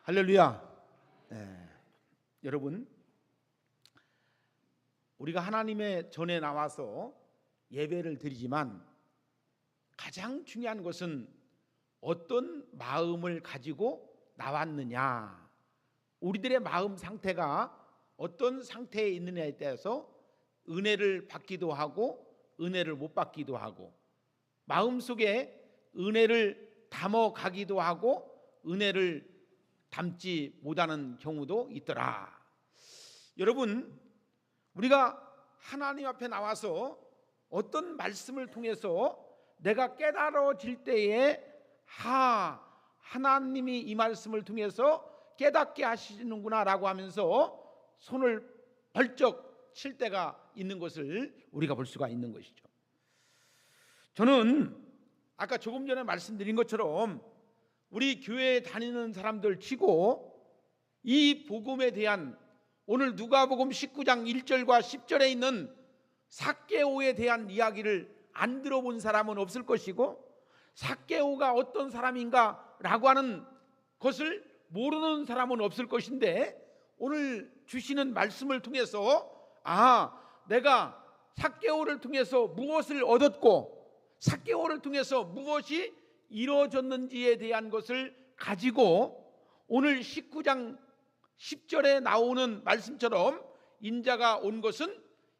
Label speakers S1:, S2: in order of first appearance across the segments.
S1: 할렐루야. 여러분, 우리가 하나님의 전에 나와서 예배를 드리지만 가장 중요한 것은 어떤 마음을 가지고 나왔느냐, 우리들의 마음 상태가 어떤 상태에 있느냐에 따라서 은혜를 받기도 하고 은혜를 못 받기도 하고, 마음속에 은혜를 담아가기도 하고 은혜를 담지 못하는 경우도 있더라. 여러분, 우리가 하나님 앞에 나와서 어떤 말씀을 통해서 내가 깨달아질 때에 하나님이 이 말씀을 통해서 깨닫게 하시는구나 라고 하면서 손을 벌쩍 칠 때가 있는 것을 우리가 볼 수가 있는 것이죠. 저는 아까 조금 전에 말씀드린 것처럼 우리 교회에 다니는 사람들 치고 이 복음에 대한, 오늘 누가복음 19장 1절과 10절에 있는 삭개오에 대한 이야기를 안 들어본 사람은 없을 것이고, 삭개오가 어떤 사람인가 라고 하는 것을 모르는 사람은 없을 것인데, 오늘 주시는 말씀을 통해서 내가 삭개오를 통해서 무엇을 얻었고 삭개오를 통해서 무엇이 이루어졌는지에 대한 것을 가지고 오늘 19장 10절에 나오는 말씀처럼 인자가 온 것은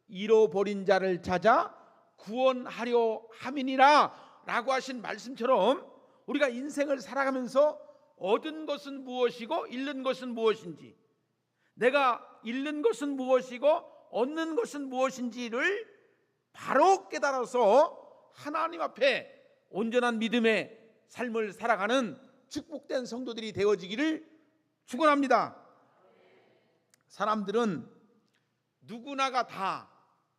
S1: 잃어버린 자를 찾아 구원하려 함이니라 라고 하신 말씀처럼, 우리가 인생을 살아가면서 얻은 것은 무엇이고 잃는 것은 무엇인지, 내가 잃는 것은 무엇이고 얻는 것은 무엇인지를 바로 깨달아서 하나님 앞에 온전한 믿음의 삶을 살아가는 축복된 성도들이 되어지기를 축원합니다. 사람들은 누구나가 다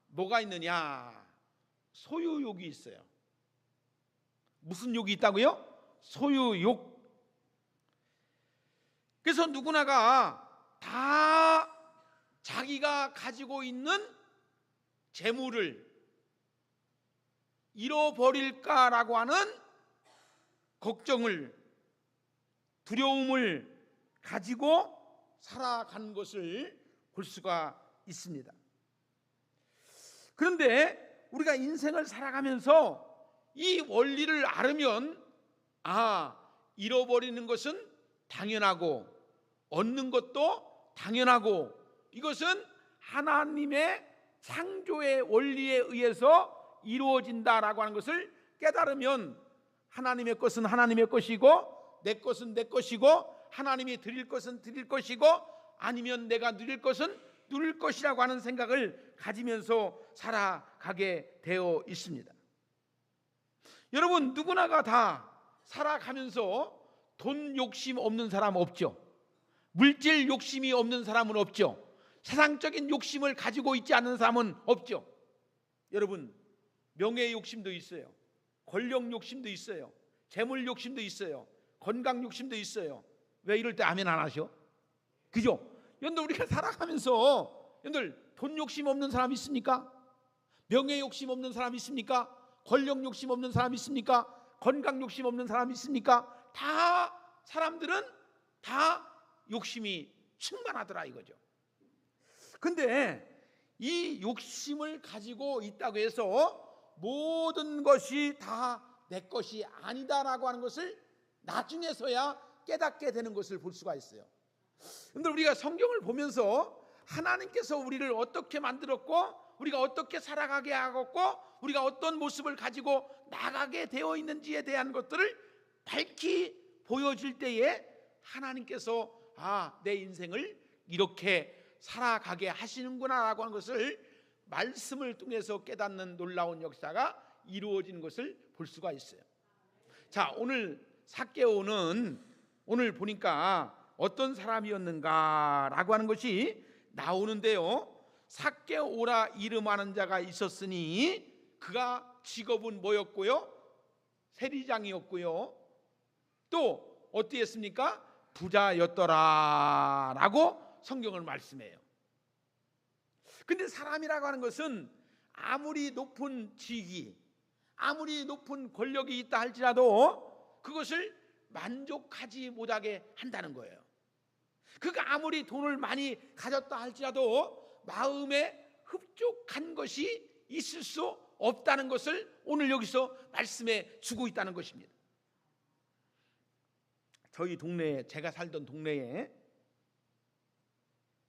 S1: 뭐가 있느냐? 소유욕이 있어요. 무슨 욕이 있다고요? 소유욕. 그래서 누구나가 다 자기가 가지고 있는 재물을 잃어버릴까라고 하는 걱정을, 두려움을 가지고 살아간 것을 볼 수가 있습니다. 그런데 우리가 인생을 살아가면서 이 원리를 알으면 잃어버리는 것은 당연하고 얻는 것도 당연하고, 이것은 하나님의 창조의 원리에 의해서 이루어진다라고 하는 것을 깨달으면, 하나님의 것은 하나님의 것이고 내 것은 내 것이고, 하나님이 드릴 것은 드릴 것이고 아니면 내가 누릴 것은 누릴 것이라고 하는 생각을 가지면서 살아가게 되어 있습니다. 여러분, 누구나가 다 살아가면서 돈 욕심 없는 사람 없죠. 물질 욕심이 없는 사람은 없죠. 세상적인 욕심을 가지고 있지 않는 사람은 없죠. 여러분, 명예 욕심도 있어요. 권력 욕심도 있어요. 재물 욕심도 있어요. 건강 욕심도 있어요. 왜 이럴 때 아멘 안 하셔? 그죠? 여러분들, 우리가 살아가면서 여러분들 돈 욕심 없는 사람 있습니까? 명예 욕심 없는 사람 있습니까? 권력 욕심 없는 사람 있습니까? 건강 욕심 없는 사람 있습니까? 다 사람들은 다 욕심이 충만하더라 이거죠. 근데 이 욕심을 가지고 있다고 해서 모든 것이 다 내 것이 아니다라고 하는 것을 나중에서야 깨닫게 되는 것을 볼 수가 있어요. 근데 우리가 성경을 보면서 하나님께서 우리를 어떻게 만들었고 우리가 어떻게 살아가게 하고 우리가 어떤 모습을 가지고 나가게 되어 있는지에 대한 것들을 밝히 보여줄 때에 하나님께서 내 인생을 이렇게 살아가게 하시는구나라고 하는 것을 말씀을 통해서 깨닫는 놀라운 역사가 이루어진 것을 볼 수가 있어요. 자, 오늘 삭개오는 오늘 보니까 어떤 사람이었는가라고 하는 것이 나오는데요. 삭개오라 이름하는 자가 있었으니 그가 직업은 뭐였고요? 세리장이었고요. 또 어떻게 했습니까? 부자였더라라고 성경을 말씀해요. 근데 사람이라고 하는 것은 아무리 높은 직위, 아무리 높은 권력이 있다 할지라도 그것을 만족하지 못하게 한다는 거예요. 그가 아무리 돈을 많이 가졌다 할지라도 마음에 흡족한 것이 있을 수 없다는 것을 오늘 여기서 말씀해 주고 있다는 것입니다. 저희 동네에, 제가 살던 동네에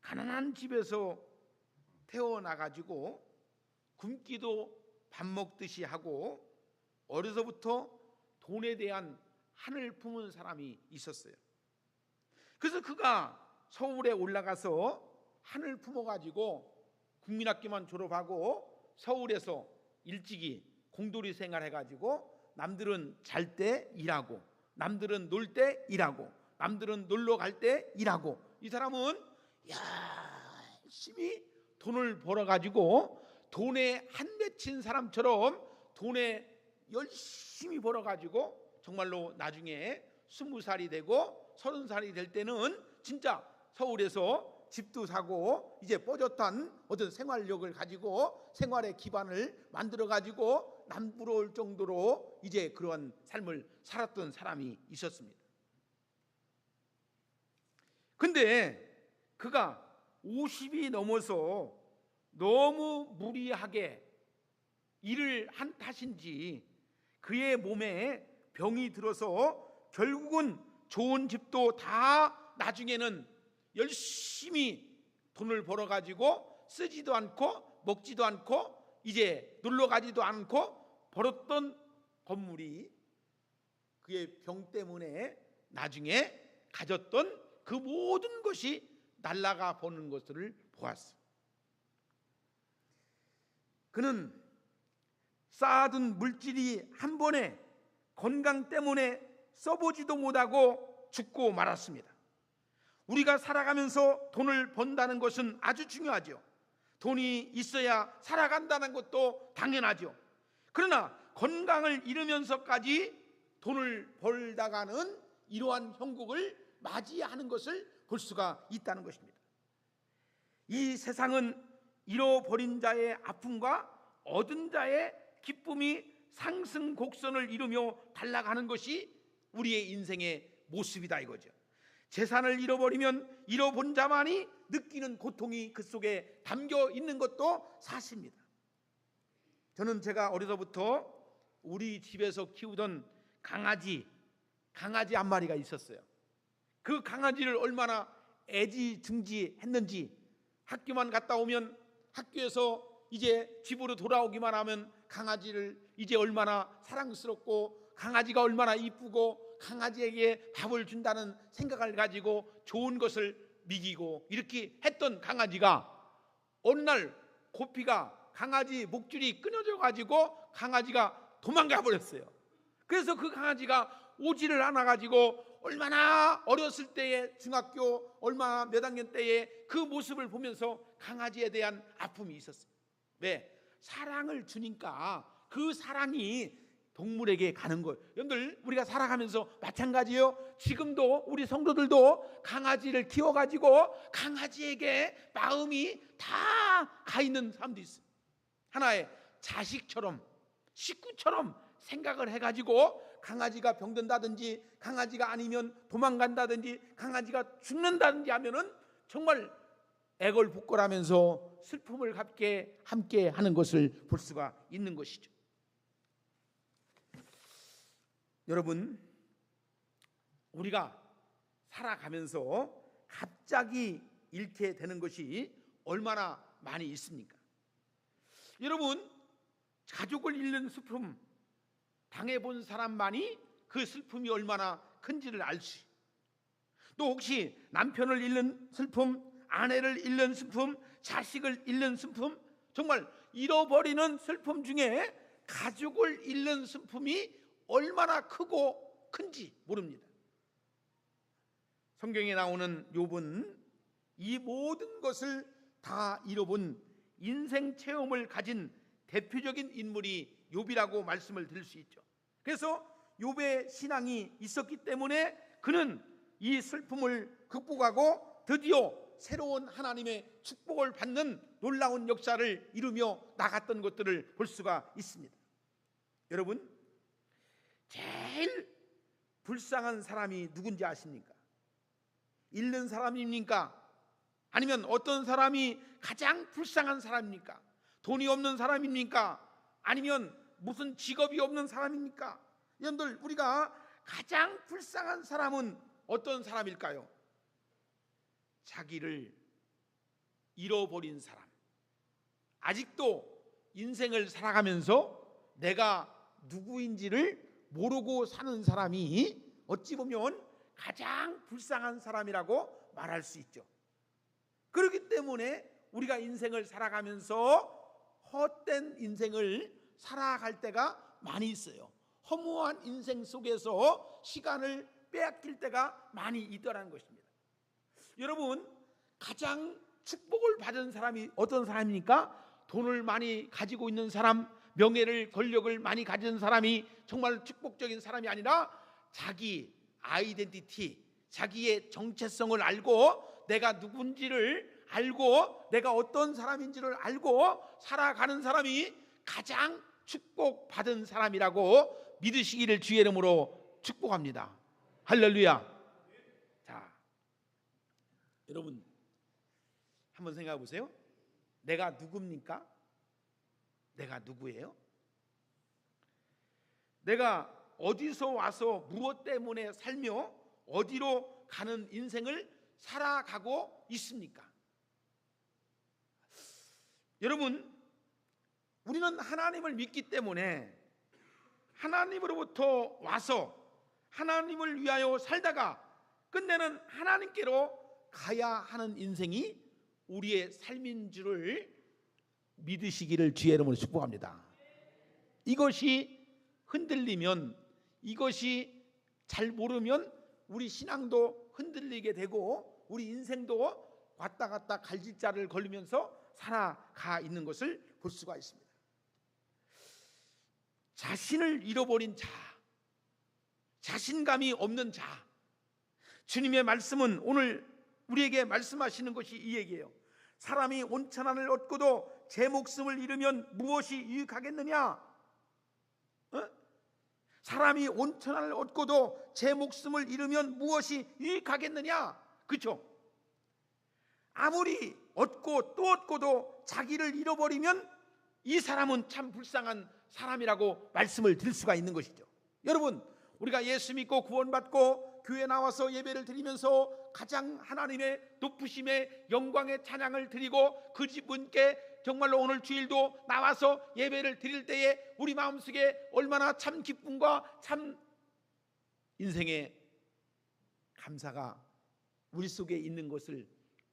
S1: 가난한 집에서 태어나가지고 굶기도 밥 먹듯이 하고 어려서부터 돈에 대한 한을 품은 사람이 있었어요. 그래서 그가 서울에 올라가서 한을 품어가지고 국민학교만 졸업하고 서울에서 일찍이 공돌이 생활해가지고 남들은 잘 때 일하고, 남들은 놀 때 일하고, 남들은 놀러 갈 때 일하고, 이 사람은 열심히 돈을 벌어가지고 돈에 한 맺힌 사람처럼 돈에 열심히 벌어가지고 정말로 나중에 20살이 되고 30살이 될 때는 진짜 서울에서 집도 사고 이제 뽀젓한 어떤 생활력을 가지고 생활의 기반을 만들어 가지고 남부러울 정도로 이제 그러한 삶을 살았던 사람이 있었습니다. 근데 그가 50이 넘어서 너무 무리하게 일을 한 탓인지 그의 몸에 병이 들어서 결국은 좋은 집도 다 나중에는 열심히 돈을 벌어가지고 쓰지도 않고 먹지도 않고 이제 놀러 가지도 않고 벌었던 건물이 그의 병 때문에 나중에 가졌던 그 모든 것이 날아가 버는 것을 보았어. 그는 쌓아둔 물질이 한 번에 건강 때문에 써보지도 못하고 죽고 말았습니다. 우리가 살아가면서 돈을 번다는 것은 아주 중요하죠. 돈이 있어야 살아간다는 것도 당연하죠. 그러나 건강을 잃으면서까지 돈을 벌다가는 이러한 형국을 맞이하는 것을 볼 수가 있다는 것입니다. 이 세상은 잃어버린 자의 아픔과 얻은 자의 기쁨이 상승 곡선을 이루며 달라가는 것이 우리의 인생의 모습이다 이거죠. 재산을 잃어버리면 잃어본 자만이 느끼는 고통이 그 속에 담겨 있는 것도 사실입니다. 저는 제가 어려서부터 우리 집에서 키우던 강아지 한 마리가 있었어요. 그 강아지를 얼마나 애지중지했는지, 학교만 갔다 오면 학교에서 이제 집으로 돌아오기만 하면 강아지를 이제 얼마나 사랑스럽고 강아지가 얼마나 이쁘고 강아지에게 밥을 준다는 생각을 가지고 좋은 것을 먹이고 이렇게 했던 강아지가 어느 날 고피가 강아지 목줄이 끊어져 가지고 강아지가 도망가 버렸어요. 그래서 그 강아지가 오지를 않아 가지고 얼마나 어렸을 때의 중학교 얼마나 몇 학년 때의 그 모습을 보면서 강아지에 대한 아픔이 있었어요. 왜? 사랑을 주니까 그 사랑이 동물에게 가는 거예요. 여러분들 우리가 살아가면서 마찬가지예요. 지금도 우리 성도들도 강아지를 키워가지고 강아지에게 마음이 다 가 있는 사람도 있어요. 하나의 자식처럼 식구처럼 생각을 해가지고 강아지가 병든다든지 강아지가 아니면 도망간다든지 강아지가 죽는다든지 하면은 정말 애걸복걸하면서 슬픔을 함께 하는 것을 볼 수가 있는 것이죠. 여러분, 우리가 살아가면서 갑자기 잃게 되는 것이 얼마나 많이 있습니까? 여러분, 가족을 잃는 슬픔 당해본 사람만이 그 슬픔이 얼마나 큰지를 알 수 있어요. 또 혹시 남편을 잃는 슬픔, 아내를 잃는 슬픔, 자식을 잃는 슬픔, 정말 잃어버리는 슬픔 중에 가족을 잃는 슬픔이 얼마나 크고 큰지 모릅니다. 성경에 나오는 욥은 이 모든 것을 다 잃어본 인생 체험을 가진 대표적인 인물이 욥이라고 말씀을 드릴 수 있죠. 그래서 욥의 신앙이 있었기 때문에 그는 이 슬픔을 극복하고 드디어 새로운 하나님의 축복을 받는 놀라운 역사를 이루며 나갔던 것들을 볼 수가 있습니다. 여러분, 제일 불쌍한 사람이 누군지 아십니까? 잃는 사람입니까? 아니면 어떤 사람이 가장 불쌍한 사람입니까? 돈이 없는 사람입니까? 아니면 무슨 직업이 없는 사람입니까? 여러분들, 우리가 가장 불쌍한 사람은 어떤 사람일까요? 자기를 잃어버린 사람, 아직도 인생을 살아가면서 내가 누구인지를 모르고 사는 사람이 어찌 보면 가장 불쌍한 사람이라고 말할 수 있죠. 그렇기 때문에 우리가 인생을 살아가면서 헛된 인생을 살아갈 때가 많이 있어요. 허무한 인생 속에서 시간을 빼앗길 때가 많이 있더라는 것입니다. 여러분, 가장 축복을 받은 사람이 어떤 사람입니까? 돈을 많이 가지고 있는 사람, 명예를, 권력을 많이 가진 사람이 정말 축복적인 사람이 아니라 자기 아이덴티티, 자기의 정체성을 알고 내가 누군지를 알고 내가 어떤 사람인지를 알고 살아가는 사람이 가장 축복받은 사람이라고 믿으시기를 주의 이름으로 축복합니다. 할렐루야. 자, 여러분 한번 생각해 보세요. 내가 누굽니까? 내가 누구예요? 내가 어디서 와서 무엇 때문에 살며 어디로 가는 인생을 살아가고 있습니까? 여러분, 우리는 하나님을 믿기 때문에 하나님으로부터 와서 하나님을 위하여 살다가 끝내는 하나님께로 가야 하는 인생이 우리의 삶인 줄을 믿으시기를 주의 이름으로 축복합니다. 이것이 흔들리면, 이것이 잘 모르면 우리 신앙도 흔들리게 되고 우리 인생도 왔다 갔다 갈짓자를 걸리면서 살아가 있는 것을 볼 수가 있습니다. 자신을 잃어버린 자, 자신감이 없는 자, 주님의 말씀은 오늘 우리에게 말씀하시는 것이 이 얘기예요. 사람이 온천하를 얻고도 제 목숨을 잃으면 무엇이 유익하겠느냐? 사람이 온천하를 얻고도 제 목숨을 잃으면 무엇이 유익하겠느냐? 그렇죠? 아무리 얻고 또 얻고도 자기를 잃어버리면 이 사람은 참 불쌍한 사람이라고 말씀을 드릴 수가 있는 것이죠. 여러분, 우리가 예수 믿고 구원받고 교회 나와서 예배를 드리면서 가장 하나님의 높으심의 영광의 찬양을 드리고 그 분께 정말로 오늘 주일도 나와서 예배를 드릴 때에 우리 마음속에 얼마나 참 기쁨과 참 인생의 감사가 우리 속에 있는 것을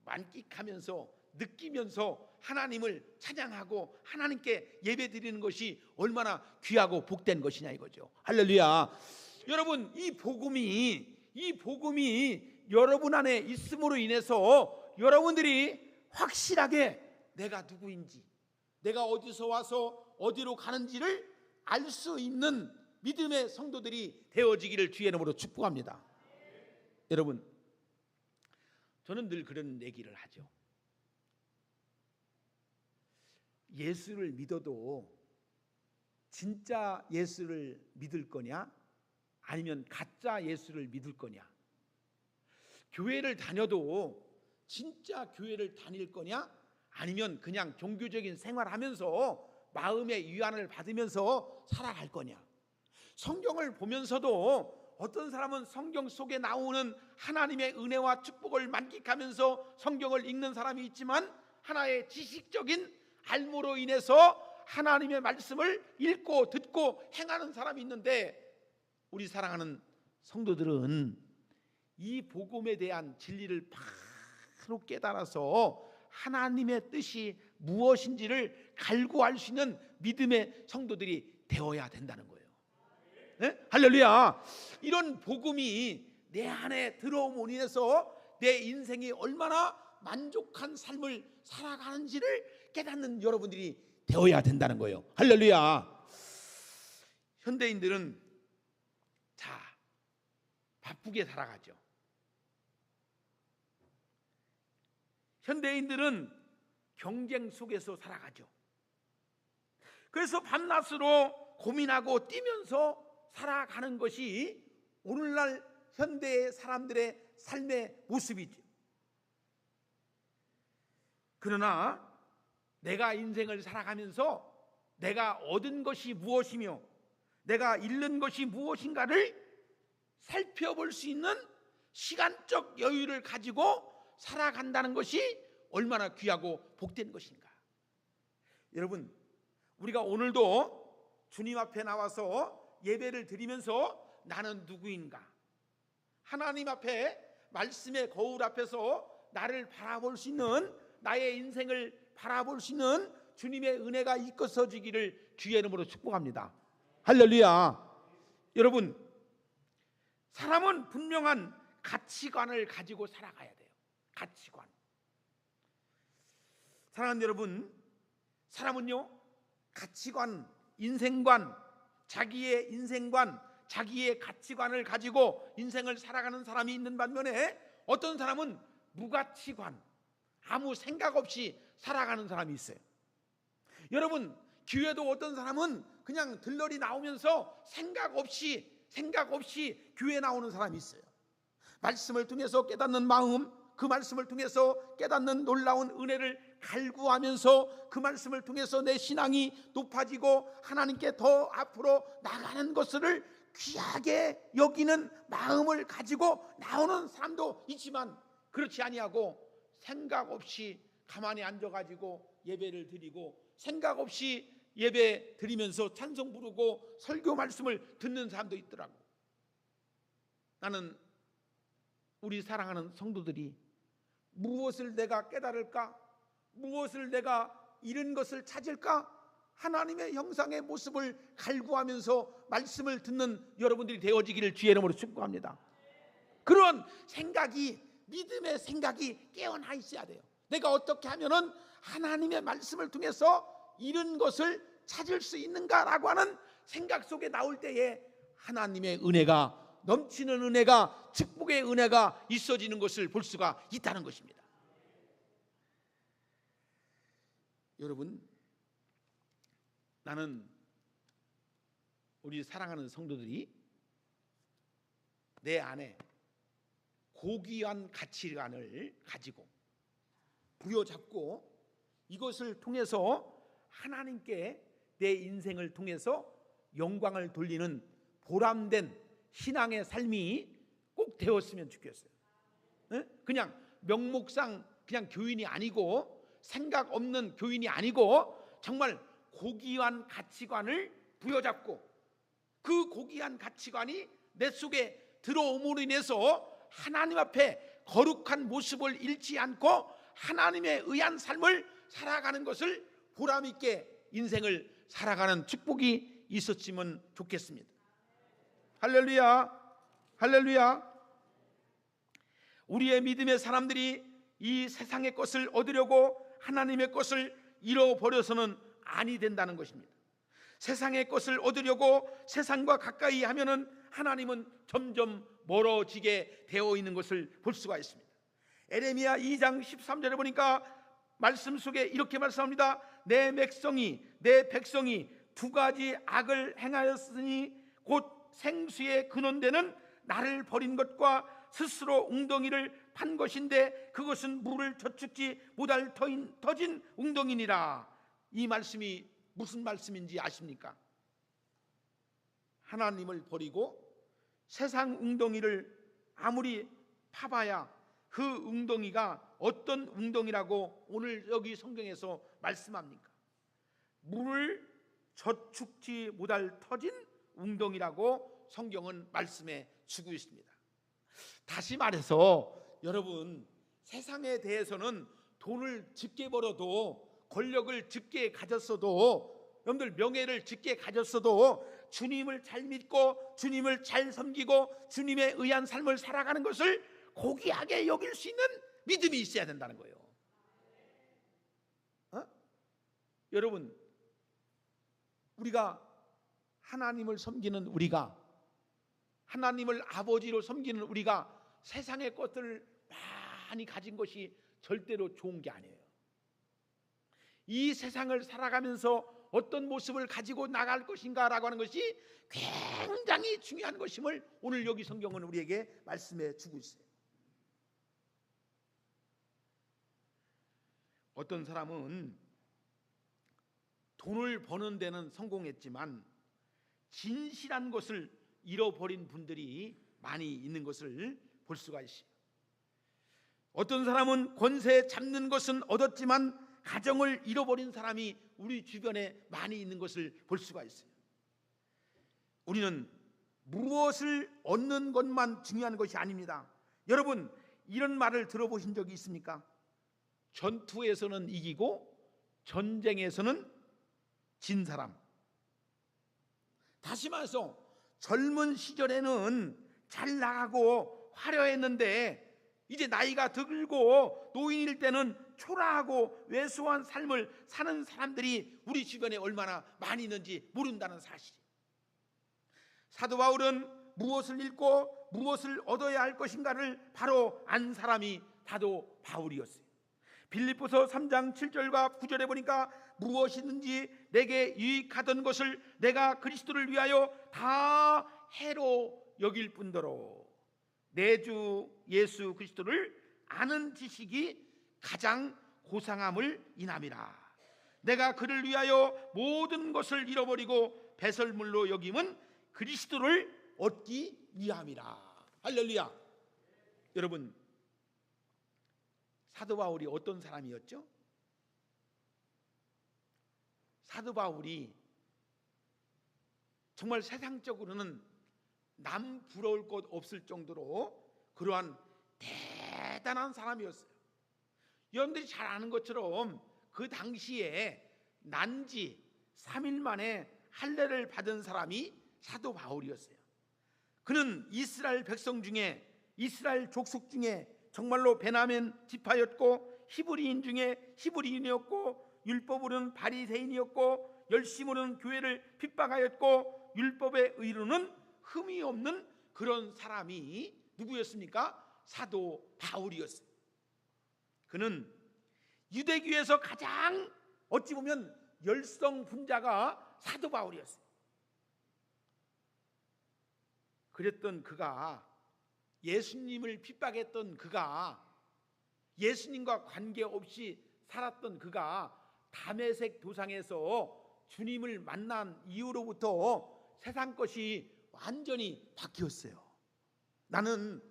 S1: 만끽하면서 느끼면서 하나님을 찬양하고 하나님께 예배 드리는 것이 얼마나 귀하고 복된 것이냐 이거죠. 할렐루야. 여러분, 이 복음이 여러분 안에 있음으로 인해서 여러분들이 확실하게 내가 누구인지, 내가 어디서 와서 어디로 가는지를 알 수 있는 믿음의 성도들이 되어지기를 주의 이름으로 축복합니다. 여러분, 저는 늘 그런 얘기를 하죠. 예수를 믿어도 진짜 예수를 믿을 거냐? 아니면 가짜 예수를 믿을 거냐? 교회를 다녀도 진짜 교회를 다닐 거냐? 아니면 그냥 종교적인 생활하면서 마음의 위안을 받으면서 살아갈 거냐? 성경을 보면서도 어떤 사람은 성경 속에 나오는 하나님의 은혜와 축복을 만끽하면서 성경을 읽는 사람이 있지만 하나의 지식적인 알무로 인해서 하나님의 말씀을 읽고 듣고 행하는 사람이 있는데, 우리 사랑하는 성도들은 이 복음에 대한 진리를 바로 깨달아서 하나님의 뜻이 무엇인지를 갈구할 수 있는 믿음의 성도들이 되어야 된다는 거예요. 네? 할렐루야. 이런 복음이 내 안에 들어옴으로 인해서 내 인생이 얼마나 만족한 삶을 살아가는지를 깨닫는 여러분들이 되어야 된다는 거예요. 할렐루야. 현대인들은 바쁘게 살아가죠. 현대인들은 경쟁 속에서 살아가죠. 그래서 밤낮으로 고민하고 뛰면서 살아가는 것이 오늘날 현대의 사람들의 삶의 모습이죠. 그러나 내가 인생을 살아가면서 내가 얻은 것이 무엇이며 내가 잃는 것이 무엇인가를 살펴볼 수 있는 시간적 여유를 가지고 살아간다는 것이 얼마나 귀하고 복된 것인가. 여러분, 우리가 오늘도 주님 앞에 나와서 예배를 드리면서 나는 누구인가, 하나님 앞에 말씀의 거울 앞에서 나를 바라볼 수 있는, 나의 인생을 바라볼 수 있는 주님의 은혜가 이끌어지기를 주의 이름으로 축복합니다. 할렐루야. 여러분, 사람은 분명한 가치관을 가지고 살아가야 돼요. 가치관. 사랑하는 여러분, 사람은요, 가치관, 인생관, 자기의 인생관, 자기의 가치관을 가지고 인생을 살아가는 사람이 있는 반면에 어떤 사람은 무가치관, 아무 생각 없이 살아가는 사람이 있어요. 여러분, 교회도 어떤 사람은 그냥 들러리 나오면서 생각 없이 교회에 나오는 사람이 있어요. 말씀을 통해서 깨닫는 마음, 그 말씀을 통해서 깨닫는 놀라운 은혜를 갈구하면서 그 말씀을 통해서 내 신앙이 높아지고 하나님께 더 앞으로 나가는 것을 귀하게 여기는 마음을 가지고 나오는 사람도 있지만, 그렇지 아니하고 생각 없이 가만히 앉아가지고 예배를 드리고 생각 없이 예배 드리면서 찬송 부르고 설교 말씀을 듣는 사람도 있더라고. 나는 우리 사랑하는 성도들이 무엇을 내가 깨달을까, 무엇을 내가 잃은 것을 찾을까, 하나님의 형상의 모습을 갈구하면서 말씀을 듣는 여러분들이 되어지기를 주의 이름으로 축복합니다. 그런 생각이, 믿음의 생각이 깨어나 있어야 돼요. 내가 어떻게 하면은 하나님의 말씀을 통해서 잃은 것을 찾을 수 있는가라고 하는 생각 속에 나올 때에 하나님의 은혜가, 넘치는 은혜가, 축복의 은혜가 있어지는 것을 볼 수가 있다는 것입니다. 여러분, 나는 우리 사랑하는 성도들이 내 안에 고귀한 가치관을 가지고 부여잡고 이것을 통해서 하나님께 내 인생을 통해서 영광을 돌리는 보람된 신앙의 삶이 꼭 되었으면 좋겠어요. 그냥 명목상 그냥 교인이 아니고, 생각 없는 교인이 아니고, 정말 고귀한 가치관을 부여잡고 그 고귀한 가치관이 내 속에 들어옴으로 인해서 하나님 앞에 거룩한 모습을 잃지 않고 하나님에 의한 삶을 살아가는 것을 보람있게 인생을 살아가는 축복이 있었으면 좋겠습니다. 할렐루야, 할렐루야. 우리의 믿음의 사람들이 이 세상의 것을 얻으려고 하나님의 것을 잃어버려서는 아니 된다는 것입니다. 세상의 것을 얻으려고 세상과 가까이 하면은 하나님은 점점 멀어지게 되어 있는 것을 볼 수가 있습니다. 에레미야 2장 13절에 보니까 말씀 속에 이렇게 말씀합니다. 내 백성이 두 가지 악을 행하였으니 곧 생수의 근원되는 나를 버린 것과 스스로 웅덩이를 판 것인데 그것은 물을 저축지 못할 터진 웅덩이니라. 이 말씀이 무슨 말씀인지 아십니까? 하나님을 버리고 세상 웅덩이를 아무리 파봐야 그 웅덩이가 어떤 웅덩이라고 오늘 여기 성경에서 말씀합니까? 물을 저축지 못할 터진 웅덩이라고 성경은 말씀해 주고 있습니다. 다시 말해서 여러분, 세상에 대해서는 돈을 적게 벌어도, 권력을 적게 가졌어도, 여러분들 명예를 적게 가졌어도 주님을 잘 믿고 주님을 잘 섬기고 주님에 의한 삶을 살아가는 것을 고귀하게 여길 수 있는 믿음이 있어야 된다는 거예요. 여러분, 우리가 하나님을 섬기는 우리가, 하나님을 아버지로 섬기는 우리가 세상의 것들을 많이 가진 것이 절대로 좋은 게 아니에요. 이 세상을 살아가면서 어떤 모습을 가지고 나갈 것인가라고 하는 것이 굉장히 중요한 것임을 오늘 여기 성경은 우리에게 말씀해 주고 있어요. 어떤 사람은 돈을 버는 데는 성공했지만 진실한 것을 잃어버린 분들이 많이 있는 것을 볼 수가 있어요. 어떤 사람은 권세 잡는 것은 얻었지만 가정을 잃어버린 사람이 우리 주변에 많이 있는 것을 볼 수가 있어요. 우리는 무엇을 얻는 것만 중요한 것이 아닙니다. 여러분, 이런 말을 들어보신 적이 있습니까? 전투에서는 이기고 전쟁에서는 진 사람. 다시 말해서 젊은 시절에는 잘 나가고 화려했는데 이제 나이가 들고 노인일 때는 초라하고 왜소한 삶을 사는 사람들이 우리 주변에 얼마나 많이 있는지 모른다는 사실이에요. 사도 바울은 무엇을 잃고 무엇을 얻어야 할 것인가를 바로 안 사람이 사도 바울이었어요. 빌립보서 3장 7절과 9절에 보니까 무엇이든지 내게 유익하던 것을 내가 그리스도를 위하여 다 해로 여길 뿐더러 내 주 예수 그리스도를 아는 지식이 가장 고상함을 인함이라. 내가 그를 위하여 모든 것을 잃어버리고 배설물로 여김은 그리스도를 얻기 위함이라. 할렐루야. 여러분, 사도 바울이 어떤 사람이었죠? 사도 바울이 정말 세상적으로는 남 부러울 것 없을 정도로 그러한 대단한 사람이었어요. 여러분들이 잘 아는 것처럼 그 당시에 난지 3일 만에 할례를 받은 사람이 사도 바울이었어요. 그는 이스라엘 백성 중에, 이스라엘 족속 중에 정말로 베냐민 지파였고, 히브리인 중에 히브리인이었고, 율법으로는 바리새인이었고, 열심으로는 교회를 핍박하였고, 율법의 의로는 흠이 없는 그런 사람이 누구였습니까? 사도 바울이었어요. 그는 유대교에서 가장 어찌 보면 열성분자가 사도 바울이었어요. 그랬던 그가, 예수님을 핍박했던 그가, 예수님과 관계없이 살았던 그가 다메섹 도상에서 주님을 만난 이후로부터 세상 것이 완전히 바뀌었어요. 나는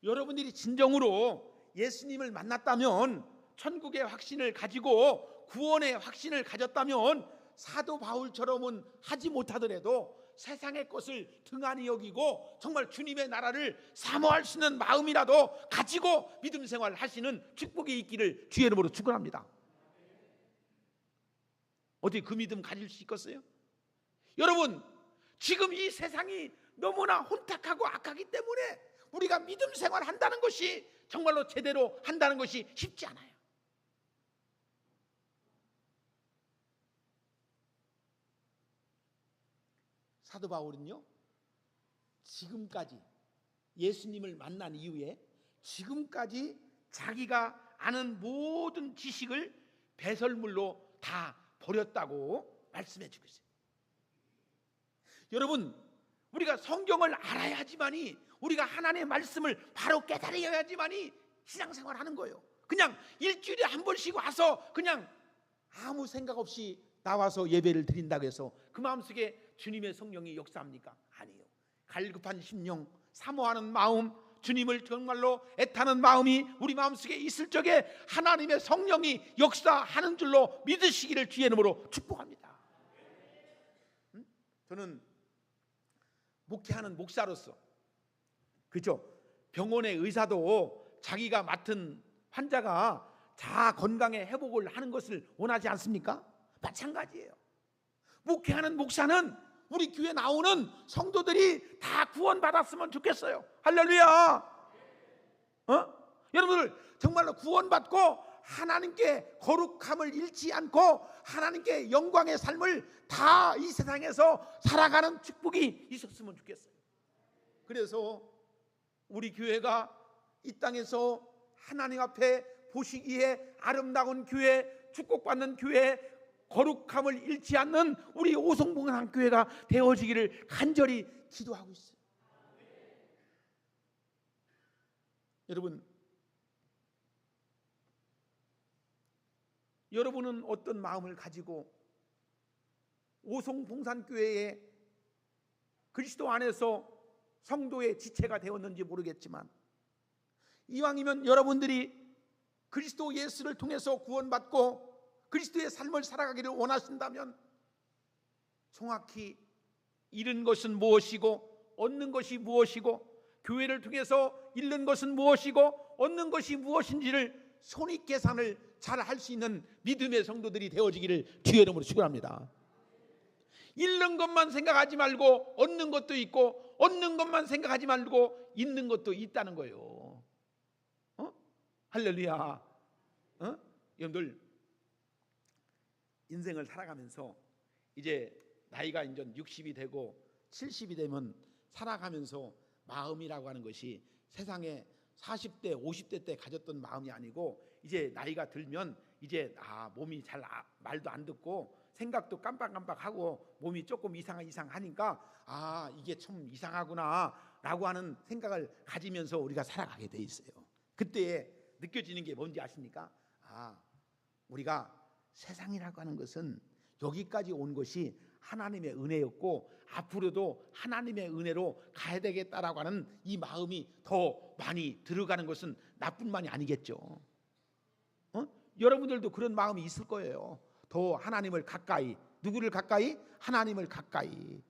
S1: 여러분들이 진정으로 예수님을 만났다면, 천국의 확신을 가지고 구원의 확신을 가졌다면 사도 바울처럼은 하지 못하더라도 세상의 것을 등한히 여기고 정말 주님의 나라를 사모할 수 있는 마음이라도 가지고 믿음 생활을 하시는 축복이 있기를 주의 이름으로 축원합니다. 어떻게 그 믿음 가질 수 있겠어요? 여러분, 지금 이 세상이 너무나 혼탁하고 악하기 때문에 우리가 믿음 생활을 한다는 것이, 정말로 제대로 한다는 것이 쉽지 않아요. 사도 바울은요, 지금까지 예수님을 만난 이후에 지금까지 자기가 아는 모든 지식을 배설물로 다 버렸다고 말씀해 주고 있어요. 여러분, 우리가 성경을 알아야지만이, 우리가 하나님의 말씀을 바로 깨달아야지만이 신앙생활을 하는 거예요. 그냥 일주일에 한 번씩 와서 그냥 아무 생각 없이 나와서 예배를 드린다고 해서 그 마음속에 주님의 성령이 역사합니까? 아니에요. 갈급한 심령, 사모하는 마음, 주님을 정말로 애타는 마음이 우리 마음속에 있을 적에 하나님의 성령이 역사하는 줄로 믿으시기를 주의 이름으로 축복합니다. 저는 목회하는 목사로서, 그렇죠? 병원의 의사도 자기가 맡은 환자가 자 건강에 회복을 하는 것을 원하지 않습니까? 마찬가지예요. 목회하는 목사는 우리 교회 나오는 성도들이 다 구원받았으면 좋겠어요. 할렐루야. 여러분들 정말로 구원받고 하나님께 거룩함을 잃지 않고 하나님께 영광의 삶을 다 이 세상에서 살아가는 축복이 있었으면 좋겠어요. 그래서 우리 교회가 이 땅에서 하나님 앞에 보시기에 아름다운 교회, 축복받는 교회, 거룩함을 잃지 않는 우리 오송봉산교회가 되어지기를 간절히 기도하고 있어요. 여러분은 어떤 마음을 가지고 오송봉산교회에 그리스도 안에서 성도의 지체가 되었는지 모르겠지만, 이왕이면 여러분들이 그리스도 예수를 통해서 구원받고 그리스도의 삶을 살아가기를 원하신다면 정확히 잃은 것은 무엇이고 얻는 것이 무엇이고, 교회를 통해서 잃는 것은 무엇이고 얻는 것이 무엇인지를 손익계산을 잘 할 수 있는 믿음의 성도들이 되어지기를 주의 이름으로 축원합니다. 잃는 것만 생각하지 말고 얻는 것도 있고, 얻는 것만 생각하지 말고 잃는 것도 있다는 거예요. 할렐루야. 여러분들 인생을 살아가면서 이제 나이가 이제 60이 되고 70이 되면 살아가면서 마음이라고 하는 것이 세상에 40대 50대 때 가졌던 마음이 아니고, 이제 나이가 들면 이제 몸이 잘 말도 안 듣고 생각도 깜빡깜빡하고 몸이 조금 이상하니까 이게 참 이상하구나 라고 하는 생각을 가지면서 우리가 살아가게 돼 있어요. 그때 느껴지는 게 뭔지 아십니까? 우리가 세상이라고 하는 것은 여기까지 온 것이 하나님의 은혜였고 앞으로도 하나님의 은혜로 가야 되겠다라고 하는 이 마음이 더 많이 들어가는 것은 나뿐만이 아니겠죠. 여러분들도 그런 마음이 있을 거예요. 더 하나님을 가까이, 누구를 가까이? 하나님을 가까이.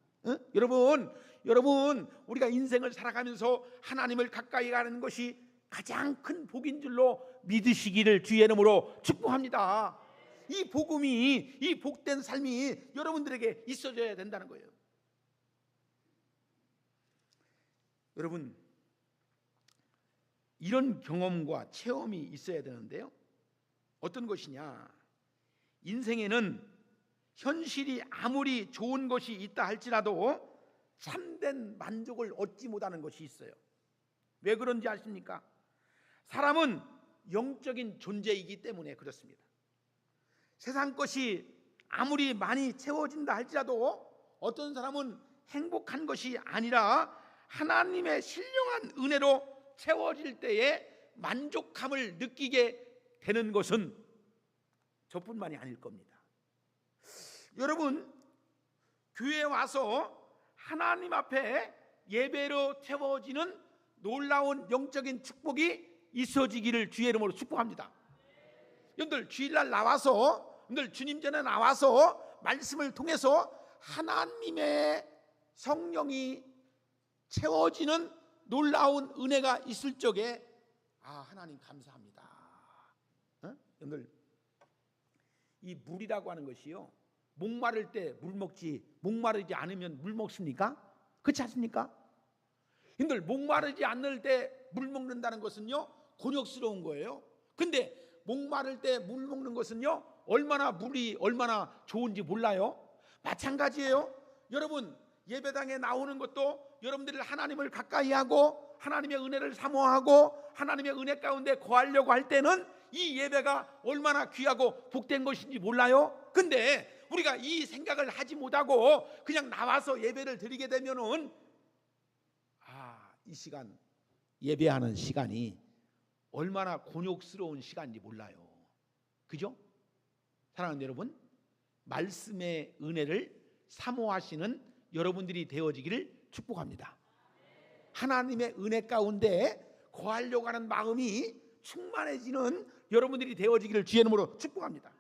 S1: 여러분 우리가 인생을 살아가면서 하나님을 가까이 가는 것이 가장 큰 복인 줄로 믿으시기를 주의 이름으로 축복합니다. 이 복음이, 이 복된 삶이 여러분들에게 있어져야 된다는 거예요. 여러분, 이런 경험과 체험이 있어야 되는데요, 어떤 것이냐? 인생에는 현실이 아무리 좋은 것이 있다 할지라도 참된 만족을 얻지 못하는 것이 있어요. 왜 그런지 아십니까? 사람은 영적인 존재이기 때문에 그렇습니다. 세상 것이 아무리 많이 채워진다 할지라도 어떤 사람은 행복한 것이 아니라 하나님의 신령한 은혜로 채워질 때에 만족함을 느끼게 되는 것은 저뿐만이 아닐 겁니다. 여러분, 교회에 와서 하나님 앞에 예배로 채워지는 놀라운 영적인 축복이 있어지기를 주의 이름으로 축복합니다. 여러분들 주일날 나와서, 여러분들 주님 전에 나와서 말씀을 통해서 하나님의 성령이 채워지는 놀라운 은혜가 있을 적에 하나님 감사합니다. 여러분들 이 물이라고 하는 것이요, 목마를 때 물 먹지 목마르지 않으면 물 먹습니까? 그렇지 않습니까? 여러분들 목마르지 않을 때 물 먹는다는 것은요 곤욕스러운 거예요. 근데 목마를 때 물 먹는 것은요 물이 얼마나 좋은지 몰라요? 마찬가지예요. 여러분 예배당에 나오는 것도 여러분들이 하나님을 가까이 하고 하나님의 은혜를 사모하고 하나님의 은혜 가운데 거하려고 할 때는 이 예배가 얼마나 귀하고 복된 것인지 몰라요? 근데 우리가 이 생각을 하지 못하고 그냥 나와서 예배를 드리게 되면은 이 시간, 예배하는 시간이 얼마나 곤욕스러운 시간인지 몰라요. 그죠? 사랑하는 여러분, 말씀의 은혜를 사모하시는 여러분들이 되어지기를 축복합니다. 하나님의 은혜 가운데 거하려고 하는 마음이 충만해지는 여러분들이 되어지기를 주의 이름으로 축복합니다.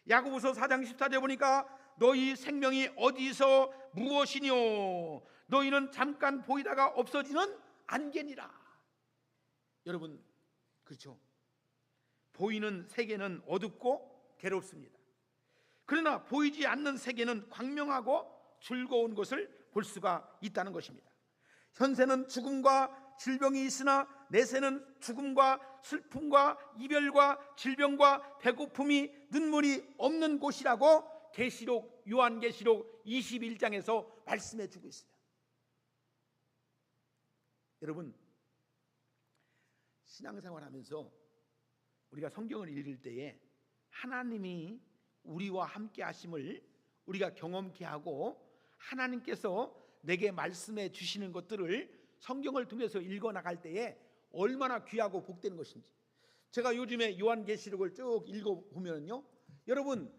S1: 야고보서 4장 14절에 보니까 너희 생명이 어디서 무엇이뇨? 너희는 잠깐 보이다가 없어지는 안개니라. 여러분, 그렇죠? 보이는 세계는 어둡고 괴롭습니다. 그러나 보이지 않는 세계는 광명하고 즐거운 것을 볼 수가 있다는 것입니다. 현세는 죽음과 질병이 있으나 내세는 죽음과 슬픔과 이별과 질병과 배고픔이 눈물이 없는 곳이라고 요한계시록 21장에서 말씀해 주고 있어요. 여러분, 신앙생활 하면서 우리가 성경을 읽을 때에 하나님이 우리와 함께 하심을 우리가 경험케 하고 하나님께서 내게 말씀해 주시는 것들을 성경을 통해서 읽어 나갈 때에 얼마나 귀하고 복된 것인지. 제가 요즘에 요한계시록을 쭉 읽어 보면요, 여러분,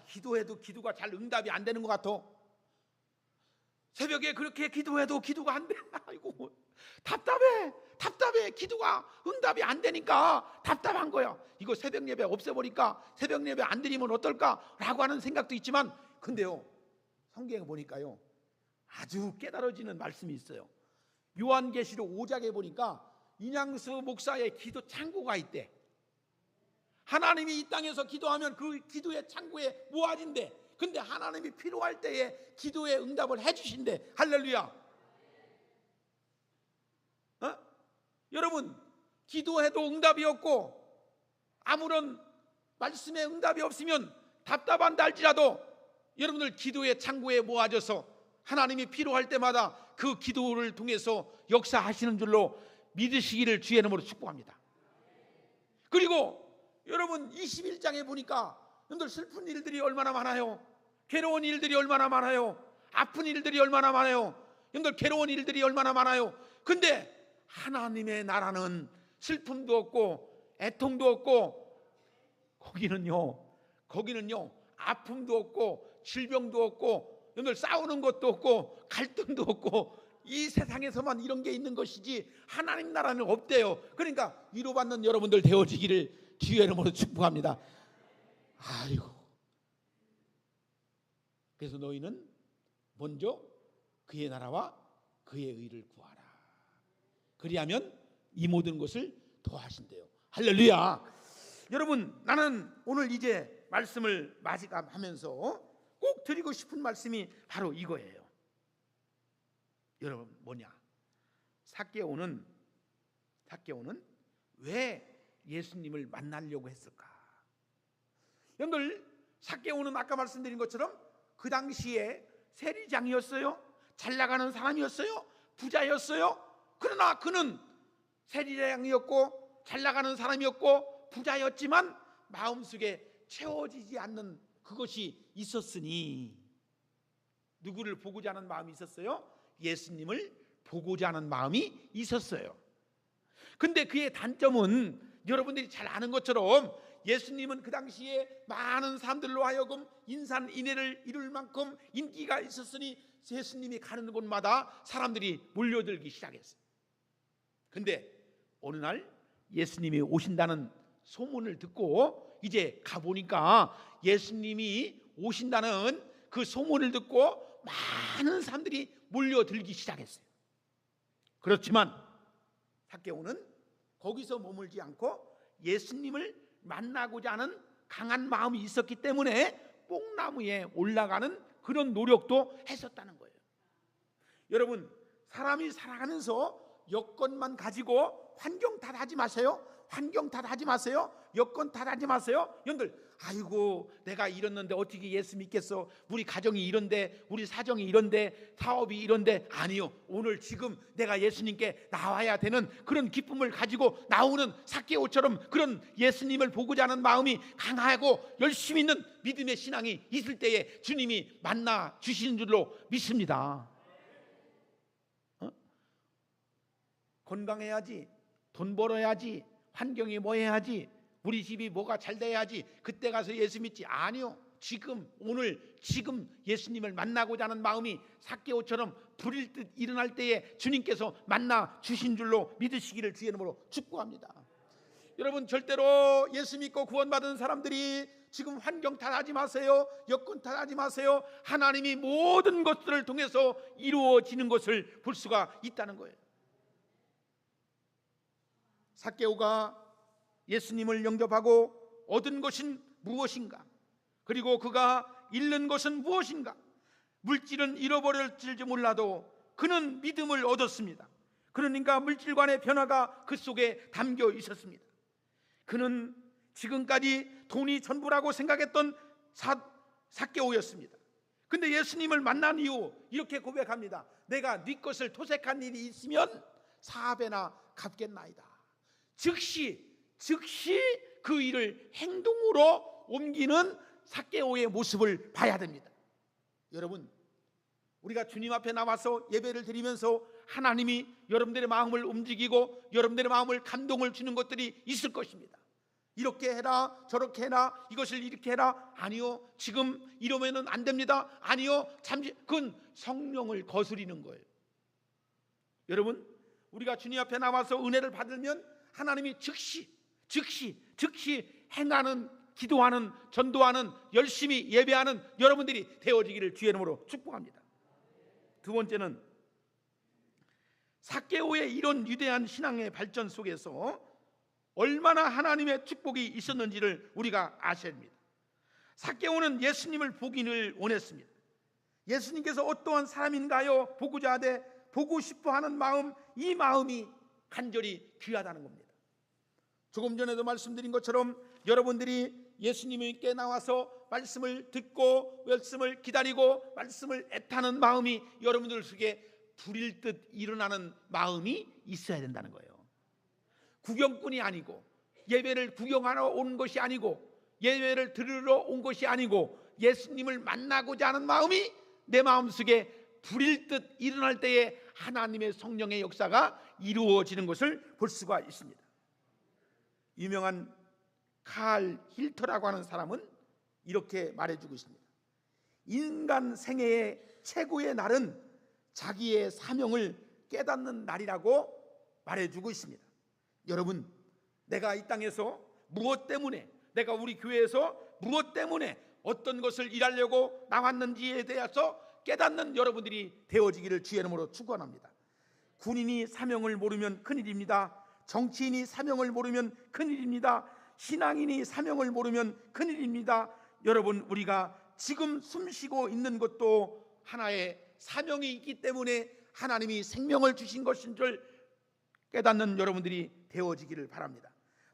S1: 기도해도 기도가 잘 응답이 안 되는 것 같아. 새벽에 그렇게 기도해도 기도가 안 돼. 아이고, 답답해. 기도가 응답이 안 되니까 답답한 거야. 이거 새벽 예배 없애버릴까? 새벽 예배 안 드리면 어떨까? 라고 하는 생각도 있지만, 근데요, 성경에 보니까요, 아주 깨달아지는 말씀이 있어요. 요한계시록 5장에 보니까 인양수 목사의 기도 창고가 있대. 하나님이 이 땅에서 기도하면 그 기도의 창고에 모아진대. 근데 하나님이 필요할 때에 기도의 응답을 해주신대. 할렐루야. 여러분, 기도해도 응답이 없고 아무런 말씀에 응답이 없으면 답답한다 할지라도 여러분들 기도의 창고에 모아져서 하나님이 필요할 때마다 그 기도를 통해서 역사하시는 줄로 믿으시기를 주의 이름으로 축복합니다. 그리고 여러분 21장에 보니까 여러분들 슬픈 일들이 얼마나 많아요. 괴로운 일들이 얼마나 많아요. 아픈 일들이 얼마나 많아요. 여러분들 괴로운 일들이 얼마나 많아요. 근데 하나님의 나라는 슬픔도 없고 애통도 없고 거기는요 아픔도 없고 질병도 없고 여러분들 싸우는 것도 없고 갈등도 없고 이 세상에서만 이런 게 있는 것이지 하나님 나라는 없대요. 그러니까 위로받는 여러분들 되어지기를 주의 이름으로 축복합니다. 아이고, 그래서 너희는 먼저 그의 나라와 그의 의를 구하라. 그리하면 이 모든 것을 더하신대요. 할렐루야. 여러분, 나는 오늘 이제 말씀을 마지막하면서 꼭 드리고 싶은 말씀이 바로 이거예요. 여러분, 뭐냐? 삭개오는 왜 예수님을 만나려고 했을까? 여러분들, 삭개오는 아까 말씀드린 것처럼 그 당시에 세리장이었어요. 잘 나가는 사람이었어요. 부자였어요. 그러나 그는 세리장이었고 잘 나가는 사람이었고 부자였지만 마음속에 채워지지 않는 그것이 있었으니 누구를 보고자 하는 마음이 있었어요? 예수님을 보고자 하는 마음이 있었어요. 근데 그의 단점은 여러분들이 잘 아는 것처럼 예수님은 그 당시에 많은 사람들로 하여금 인산인해를 이룰 만큼 인기가 있었으니 예수님이 가는 곳마다 사람들이 몰려들기 시작했어요. 근데 어느 날 예수님이 오신다는 소문을 듣고 이제 가보니까 예수님이 오신다는 그 소문을 듣고 많은 사람들이 몰려들기 시작했어요. 그렇지만 삭개오는 거기서 머물지 않고 예수님을 만나고자 하는 강한 마음이 있었기 때문에 뽕나무에 올라가는 그런 노력도 했었다는 거예요. 여러분, 사람이 살아가면서 여건만 가지고 환경 탓하지 마세요. 환경 탓하지 마세요. 여건 탓하지 마세요. 여러분들, 아이고 내가 이랬는데 어떻게 예수 믿겠어. 우리 가정이 이런데, 우리 사정이 이런데, 사업이 이런데. 아니요, 오늘 지금 내가 예수님께 나와야 되는 그런 기쁨을 가지고 나오는 삭개오처럼 그런 예수님을 보고자 하는 마음이 강하고 열심히 있는 믿음의 신앙이 있을 때에 주님이 만나 주시는 줄로 믿습니다. 건강해야지, 돈 벌어야지, 환경이 뭐 해야지, 우리 집이 뭐가 잘 돼야지 그때 가서 예수 믿지. 아니요, 오늘 지금 예수님을 만나고자 하는 마음이 삭개오처럼 불일 듯 일어날 때에 주님께서 만나 주신 줄로 믿으시기를 주의 이름으로 축복합니다. 여러분, 절대로 예수 믿고 구원받은 사람들이 지금 환경 탓하지 마세요. 여건 탓하지 마세요. 하나님이 모든 것들을 통해서 이루어지는 것을 볼 수가 있다는 거예요. 삭개오가 예수님을 영접하고 얻은 것은 무엇인가? 그리고 그가 잃는 것은 무엇인가? 물질은 잃어버렸을지 몰라도 그는 믿음을 얻었습니다. 그러니까 물질관의 변화가 그 속에 담겨 있었습니다. 그는 지금까지 돈이 전부라고 생각했던 삭개오였습니다. 근데 예수님을 만난 이후 이렇게 고백합니다. 내가 네 것을 토색한 일이 있으면 4배나 갚겠나이다. 즉시 그 일을 행동으로 옮기는 삭개오의 모습을 봐야 됩니다. 여러분, 우리가 주님 앞에 나와서 예배를 드리면서 하나님이 여러분들의 마음을 움직이고 여러분들의 마음을 감동을 주는 것들이 있을 것입니다. 이렇게 해라, 저렇게 해라, 이것을 이렇게 해라. 아니요, 지금 이러면은 안 됩니다. 아니요, 잠시. 그건 성령을 거스리는 거예요. 여러분, 우리가 주님 앞에 나와서 은혜를 받으면 하나님이 즉시 행하는, 기도하는, 전도하는, 열심히 예배하는 여러분들이 되어지기를 주의 이름으로 축복합니다. 두 번째는 삭개오의 이런 위대한 신앙의 발전 속에서 얼마나 하나님의 축복이 있었는지를 우리가 아셔야 합니다. 삭개오는 예수님을 보기를 원했습니다. 예수님께서 어떠한 사람인가요? 보고자 하되 보고 싶어하는 마음, 이 마음이 간절히 귀하다는 겁니다. 조금 전에도 말씀드린 것처럼 여러분들이 예수님께 나와서 말씀을 듣고 말씀을 기다리고 말씀을 애타는 마음이 여러분들 속에 불일 듯 일어나는 마음이 있어야 된다는 거예요. 구경꾼이 아니고 예배를 구경하러 온 것이 아니고 예배를 들으러 온 것이 아니고 예수님을 만나고자 하는 마음이 내 마음속에 불일 듯 일어날 때에 하나님의 성령의 역사가 이루어지는 것을 볼 수가 있습니다. 유명한 칼 힐터라고 하는 사람은 이렇게 말해주고 있습니다. 인간 생애의 최고의 날은 자기의 사명을 깨닫는 날이라고 말해주고 있습니다. 여러분, 내가 이 땅에서 무엇 때문에, 내가 우리 교회에서 무엇 때문에 어떤 것을 일하려고 나왔는지에 대해서 깨닫는 여러분들이 되어지기를 주의 이름으로 축원합니다. 군인이 사명을 모르면 큰일입니다. 정치인이 사명을 모르면 큰일입니다. 신앙인이 사명을 모르면 큰일입니다. 여러분, 우리가 지금 숨쉬고 있는 것도 하나의 사명이 있기 때문에 하나님이 생명을 주신 것인 줄 깨닫는 여러분들이 되어지기를 바랍니다.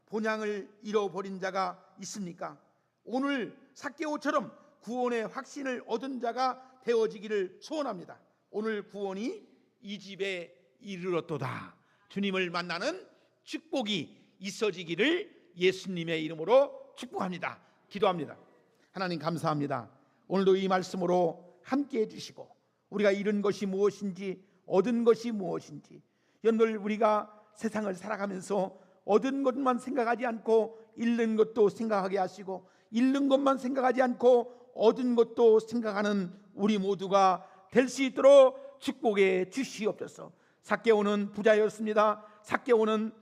S1: 본향을 잃어버린 자가 있습니까? 오늘 삭개오처럼 구원의 확신을 얻은 자가 되어지기를 소원합니다. 오늘 구원이 이 집에 이르렀도다. 주님을 만나는 축복이 있어지기를 예수님의 이름으로 축복합니다. 기도합니다. 하나님 감사합니다. 오늘도 이 말씀으로 함께해 주시고 우리가 잃은 것이 무엇인지 얻은 것이 무엇인지, 여러분들 우리가 세상을 살아가면서 얻은 것만 생각하지 않고 잃는 것도 생각하게 하시고 잃는 것만 생각하지 않고 얻은 것도 생각하는 우리 모두가 될 수 있도록 축복해 주시옵소서. 삭개오는 부자였습니다. 삭개오는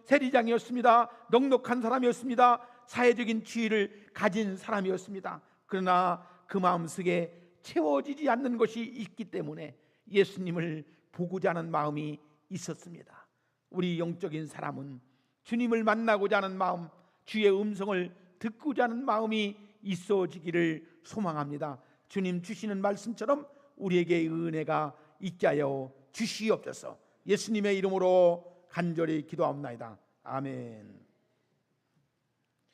S1: 세리장이었습니다. 넉넉한 사람이었습니다. 사회적인 지위를 가진 사람이었습니다. 그러나 그 마음속에 채워지지 않는 것이 있기 때문에 예수님을 보고자 하는 마음이 있었습니다. 우리 영적인 사람은 주님을 만나고자 하는 마음, 주의 음성을 듣고자 하는 마음이 있어지기를 소망합니다. 주님 주시는 말씀처럼 우리에게 은혜가 있게 하여 주시옵소서. 예수님의 이름으로 간절히 기도합니다. 아멘.